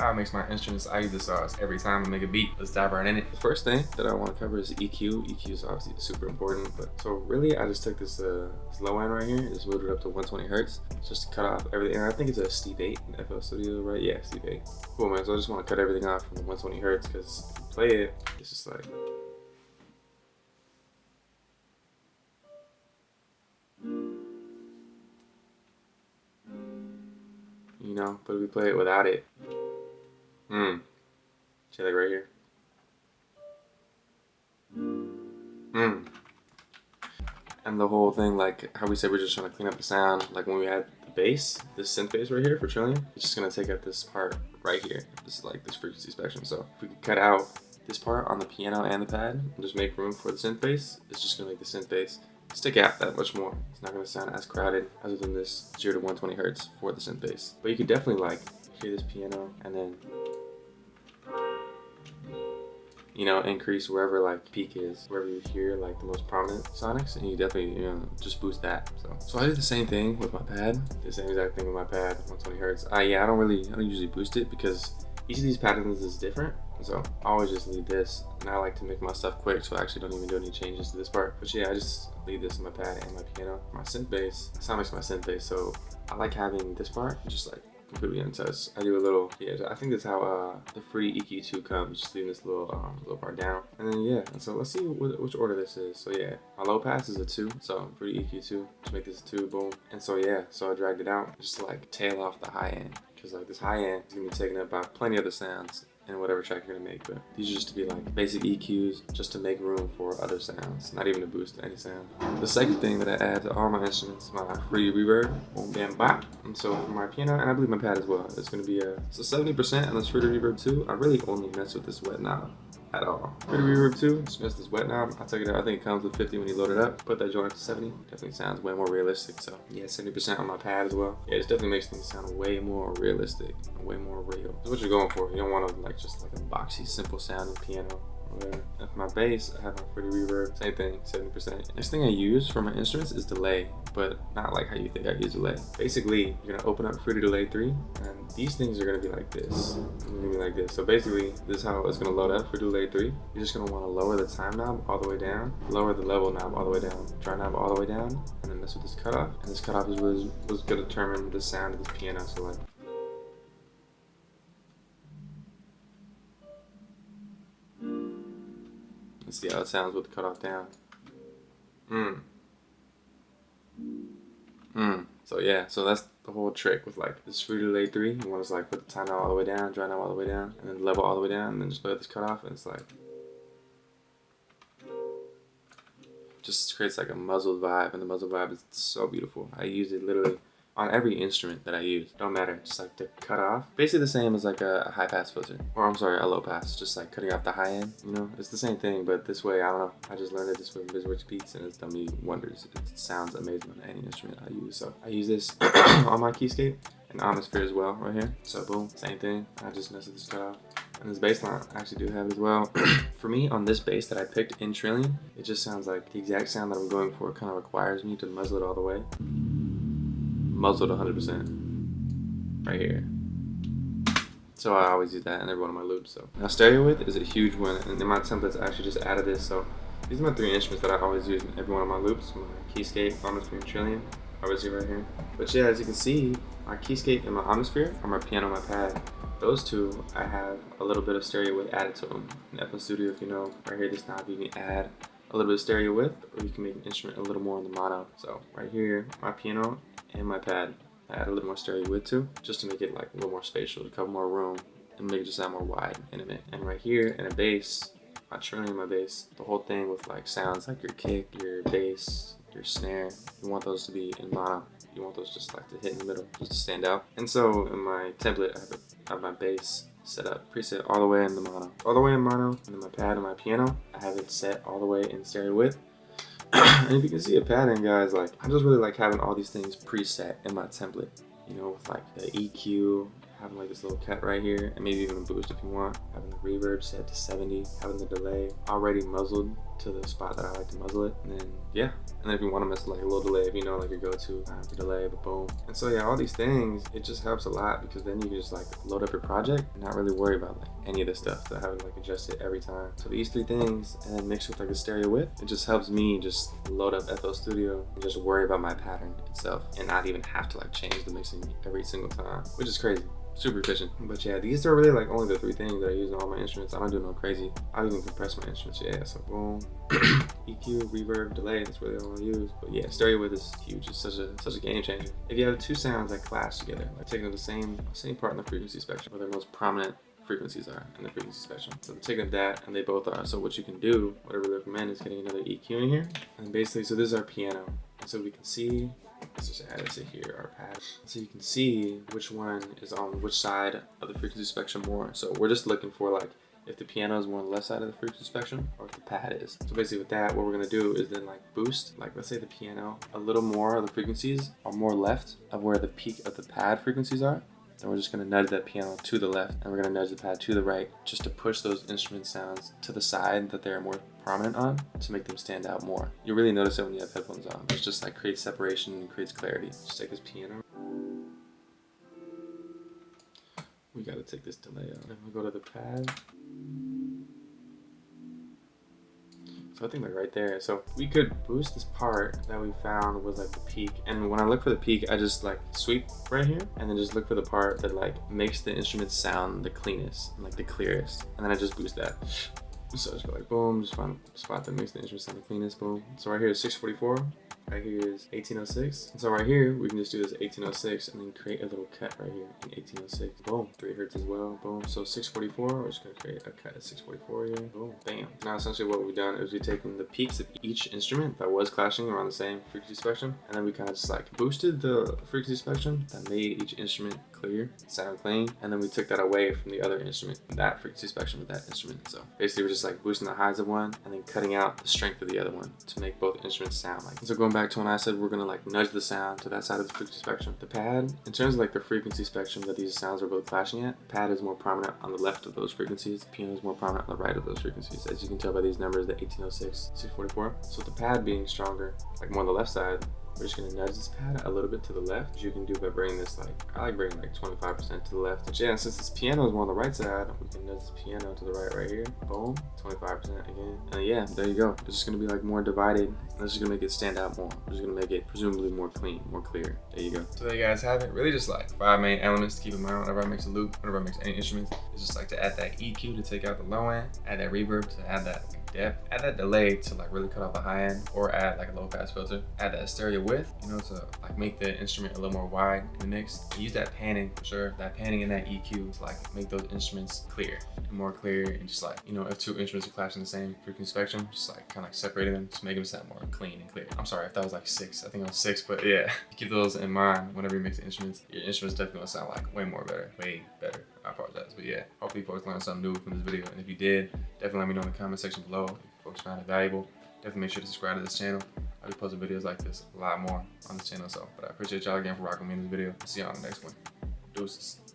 how it makes my instruments. I use this every time I make a beat. Let's dive right in it. The first thing that I want to cover is EQ. EQ is obviously super important, but so really I just took this low end right here, just moved it up to 120 hertz, just to cut off everything. And I think it's a Steve 8 in flstudio, right? Yeah, Steve 8. Cool, man. So I just want to cut everything off from the 120 hertz because play it, it's just like. You know, but if we play it without it, see, like right here. And the whole thing, like how we said we're just trying to clean up the sound, like when we had the bass, this synth bass right here for trillion, it's just gonna take out this part right here. This is like this frequency spectrum. So if we could cut out this part on the piano and the pad and just make room for the synth bass, it's just gonna make the synth bass stick out that much more. It's not gonna sound as crowded other than this 0 to 120 hertz for the synth bass. But you could definitely like hear this piano and then, you know, increase wherever like peak is, wherever you hear like the most prominent sonics, and you definitely, you know, just boost that. So I do the same thing with my pad, the same exact thing with my pad, 120 hertz. Yeah, I don't usually boost it because each of these patterns is different. So I always just leave this, and I like to make my stuff quick, so I actually don't even do any changes to this part. But yeah, I just leave this in my pad and my piano. My synth bass, that's how I mix my synth bass, so I like having this part just like completely untouched. I do a little, I think that's how the free EQ2 comes, just leaving this little part down. And then and so let's see which order this is. So yeah, my low pass is a 2, so free EQ2, just make this a 2, boom. And so so I dragged it out just to like tail off the high end, because like this high end is gonna be taken up by plenty of other sounds in whatever track you're gonna make, but these are just to be like basic EQs, just to make room for other sounds, not even to boost any sound. The second thing that I add to all my instruments, my free reverb, boom bam bop. And so for my piano, and I believe my pad as well, it's gonna be so 70% on this free reverb 2. I really only mess with this wet knob at all. Free reverb 2, just mess this wet knob. I took it out, I think it comes with 50 when you load it up. Put that joint up to 70, definitely sounds way more realistic. So yeah, 70% on my pad as well. Yeah, it definitely makes things sound way more realistic, way more real. That's what you're going for. You don't want to like just like a boxy, simple sounding piano. And for my bass, I have my free reverb, same thing, 70%. Next thing I use for my instruments is delay, but not like how you think I use delay. Basically, you're gonna open up Fruity Delay 3, and these things are gonna be like this. So basically, this is how it's gonna load up for Delay 3. You're just gonna wanna lower the time knob all the way down, lower the level knob all the way down, dry knob all the way down, and then mess with this cutoff. And this cutoff is what's gonna determine the sound of this piano. So like, let's see how it sounds with the cutoff down. So yeah, so that's the whole trick with like this Fruity Delay 3. You want to like put the time knob all the way down, dry knob all the way down, and then level all the way down, and then just play with this cutoff, and it's like, just creates like a muzzled vibe, and the muzzled vibe is so beautiful. I use it literally on every instrument that I use. Don't matter, just like the cutoff. Basically the same as like a high pass filter, or I'm sorry, a low pass, just like cutting off the high end, you know? It's the same thing, but this way, I don't know. I just learned it this way with Bizworks Beats, and it's done me wonders. It sounds amazing on any instrument I use. So I use this on my keyscape and Omnisphere as well, right here. So boom, same thing. I just mess with this cutoff. And this bass line, I actually do have it as well. For me, on this bass that I picked in Trillion, it just sounds like the exact sound that I'm going for. It kind of requires me to muzzle it all the way. Muzzled 100% right here. So I always use that in every one of my loops. So now stereo width is a huge one, and in my templates I actually just added this. So these are my 3 instruments that I always use in every one of my loops. My keyscape, Omnisphere, and Trillion. Obviously right here. But yeah, as you can see, my keyscape and my Omnisphere, or my piano and my pad, those 2, I have a little bit of stereo width added to them. In flstudio, if you know, right here, this knob, you can add a little bit of stereo width, or you can make an instrument a little more in the mono. So right here, my piano and my pad, I add a little more stereo width to, just to make it like a little more spatial, to cover more room, and make it just sound more wide, intimate. And right here, in a bass, my Trillion, my bass, the whole thing with like sounds like your kick, your bass, your snare, you want those to be in mono. You want those just like to hit in the middle, just to stand out. And so in my template, I have my bass set up, preset all the way in the mono. All the way in mono, and then my pad and my piano, I have it set all the way in stereo width. And if you can see a pattern, guys, like I just really like having all these things preset in my template. You know, with like the EQ, having like this little cut right here, and maybe even a boost if you want. Having the reverb set to 70, having the delay already muzzled to the spot that I like to muzzle it. And then yeah, And then if you want to mess with like a little delay, if you know like your go-to for delay, but boom. And so yeah, all these things, it just helps a lot because then you can just like load up your project and not really worry about like any of this stuff. So I have to like adjust it every time. So these three things and then mix with like a stereo width, it just helps me just load up flstudio and just worry about my pattern itself and not even have to like change the mixing every single time, which is crazy. Super efficient. But yeah, these are really like only the three things that I use on all my instruments. I don't do no crazy. I even compress my instruments. Yeah, so boom, EQ, reverb, delay. That's really all I use. But yeah, stereo width is huge. It's such a game changer. If you have two sounds that clash together, like taking the same part in the frequency spectrum, where their most prominent frequencies are in the frequency spectrum. So taking that and they both are. So what you can do, what I really recommend, is getting another EQ in here. And basically, so this is our piano. And so we can see, let's just add this here, our pad. So you can see which one is on which side of the frequency spectrum more. So we're just looking for like if the piano is more on the left side of the frequency spectrum or if the pad is. So basically with that, what we're gonna do is then like boost, like let's say the piano, a little more of the frequencies are more left of where the peak of the pad frequencies are. Then we're just gonna nudge that piano to the left and we're gonna nudge the pad to the right just to push those instrument sounds to the side that they're more prominent on to make them stand out more. You really notice it when you have headphones on. It just like creates separation and creates clarity. Just take this piano. We gotta take this delay out. And we go to the pad. So I think like right there. So we could boost this part that we found was like the peak. And when I look for the peak, I just like sweep right here and then just look for the part that like makes the instrument sound the cleanest and like the clearest. And then I just boost that. So I just go like boom, just find a spot that makes the instrument sound the cleanest, boom. So right here is 644. Right here is 1806. And so right here, we can just do this 1806 and then create a little cut right here in 1806. Boom, 3 hertz as well, boom. So 644, we're just gonna create a cut at 644 here, boom, bam. Now essentially what we've done is we've taken the peaks of each instrument that was clashing around the same frequency spectrum, and then we kind of just like boosted the frequency spectrum that made each instrument clear, sound clean, and then we took that away from the other instrument, that frequency spectrum with that instrument. So basically we're just like boosting the highs of one and then cutting out the strength of the other one to make both instruments sound like. So going back to when I said we're gonna like nudge the sound to that side of the frequency spectrum. The pad, in terms of like the frequency spectrum that these sounds are both clashing at, the pad is more prominent on the left of those frequencies. The piano is more prominent on the right of those frequencies. As you can tell by these numbers, the 1806, 644. So with the pad being stronger, like more on the left side, we're just gonna nudge this pad a little bit to the left, which you can do by bringing this like, I like bringing like 25% to the left. But yeah, since this piano is more on the right side, we can nudge this piano to the right here. Boom, 25% again. And yeah, there you go. It's just gonna be like more divided. That's just gonna make it stand out more. We're just gonna make it presumably more clean, more clear. There you go. So there you guys have it. Really just like 5 main elements to keep in mind whenever I mix a loop, whenever I mix any instruments. It's just like to add that EQ to take out the low end, add that reverb to add that depth, add that delay to like really cut off the high end, or add like a low pass filter, add that stereo width, you know, to like make the instrument a little more wide in the mix. Use that panning for sure, that panning and that EQ to like make those instruments clear and more clear, and just like, you know, if two instruments are clashing the same frequency spectrum, just like kind of like separating them, just make them sound more clean and clear. I'm sorry if that was like 6, I think it was 6, but yeah, keep those in mind whenever you mix the instruments. Your instruments definitely gonna sound like way better. I apologize, but yeah, hopefully you folks learned something new from this video, and if you did, definitely let me know in the comment section below. If folks found it valuable, definitely make sure to subscribe to this channel. I'll be posting videos like this a lot more on this channel. So, but I appreciate y'all again for rocking with me in this video. See y'all in the next one. Deuces.